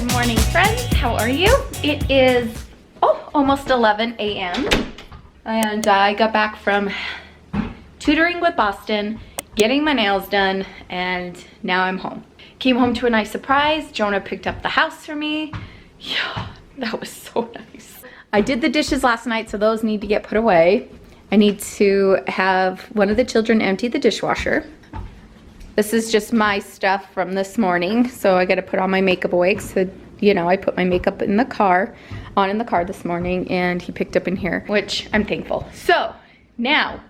Good morning, friends. How are you? It is almost 11 a.m. and I got back from tutoring with Boston, getting my nails done, and now I'm home. Came home to a nice surprise. Jonah picked up the house for me. Yeah, that was so nice. I did the dishes last night, so those need to get put away. I need to have one of the children empty the dishwasher. This is just my stuff from this morning, so I gotta put all my makeup away. So, you know, I put my makeup in the car, this morning, and he picked up in here, which I'm thankful. So now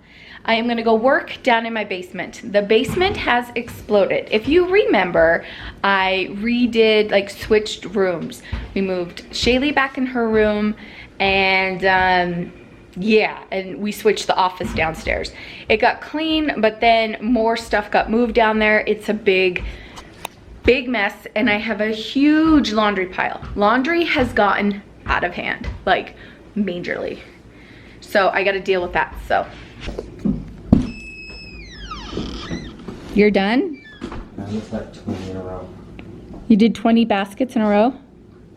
I am gonna go work down in my basement. The basement has exploded. If you remember, I redid, like, switched rooms. We moved Shaylee back in her room, and yeah, and we switched the office downstairs. It got clean, but then more stuff got moved down there. It's a big mess, and I have a huge laundry pile. Laundry has gotten out of hand, like majorly. So I gotta deal with that, so. You're done? I just like 20 in a row. You did 20 baskets in a row?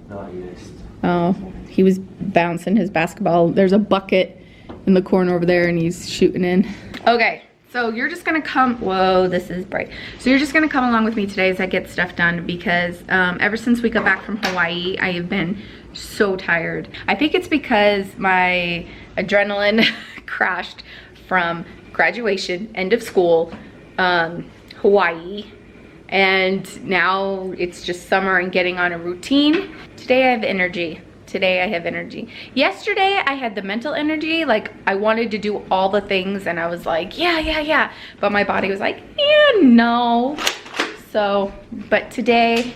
Not yet. Oh, he was bouncing his basketball. There's a bucket in the corner over there and he's shooting in. Okay, so you're just gonna come, whoa, this is bright. So you're just gonna come along with me today as I get stuff done because ever since we got back from Hawaii, I have been so tired. I think it's because my adrenaline crashed from graduation, end of school, Hawaii, and now it's just summer and getting on a routine. Today I have energy. Yesterday I had the mental energy, like I wanted to do all the things and I was like, yeah. But my body was like, yeah, no. So, but today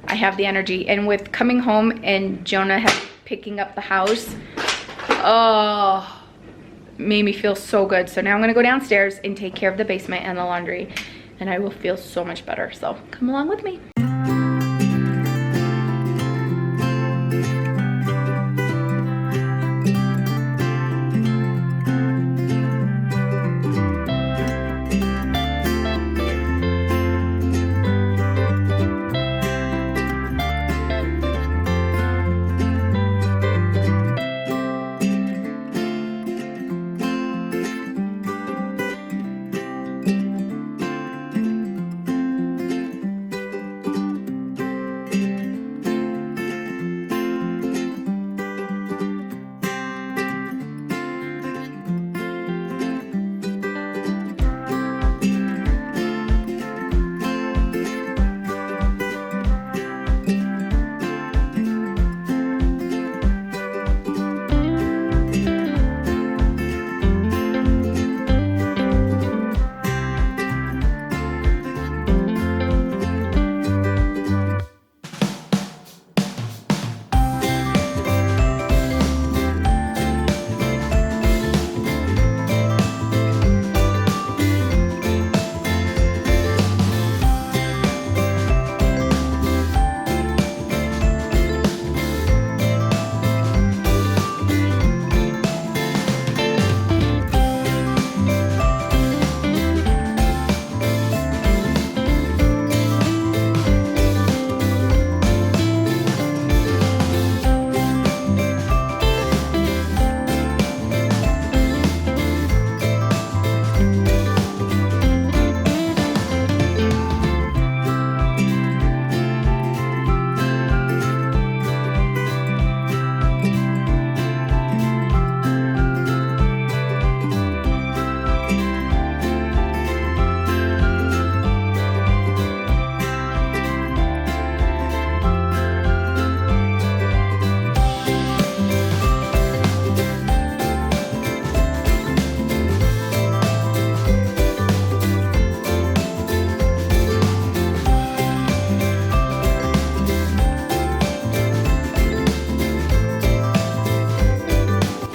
I have the energy, and with coming home and Jonah picking up the house, oh, made me feel so good. So now I'm gonna go downstairs and take care of the basement and the laundry, and I will feel so much better. So come along with me.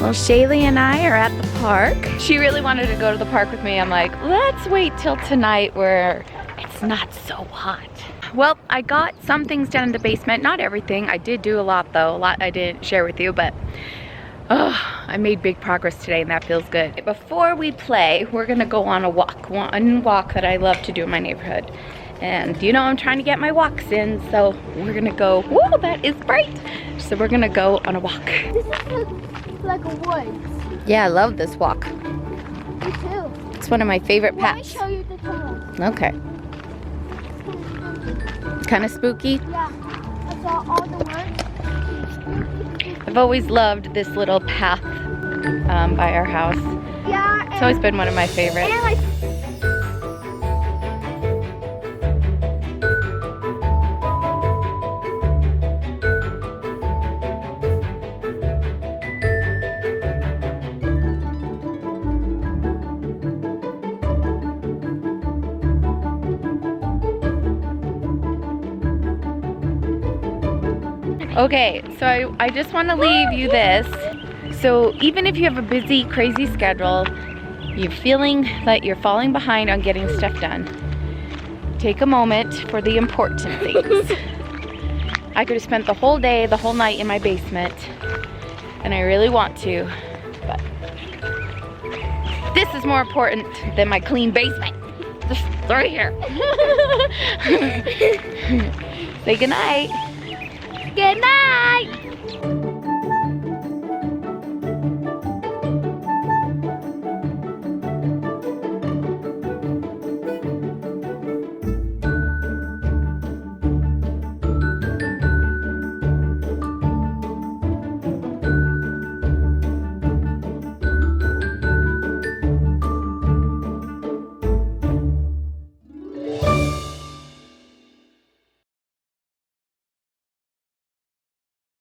Well, Shaylee and I are at the park. She really wanted to go to the park with me. I'm like, let's wait till tonight where it's not so hot. Well, I got some things down in the basement, not everything. I did do a lot though, a lot I didn't share with you, but I made big progress today and that feels good. Before we play, we're gonna go on a walk, one walk that I love to do in my neighborhood. And you know I'm trying to get my walks in, so we're gonna go, whoa, that is bright. So we're gonna go on a walk. This is like a woods. Yeah, I love this walk. Me too. It's one of my favorite Let me paths. show you the tunnel. Okay. Kind of spooky. Yeah. I saw all the words. I've always loved this little path by our house. Yeah. It's always been one of my favorites. And like, Okay, so I just want to leave you this. So even if you have a busy, crazy schedule, you're feeling that you're falling behind on getting stuff done, take a moment for the important things. I could have spent the whole day, the whole night in my basement, and I really want to, but this is more important than my clean basement. Just right here. Say goodnight. good night.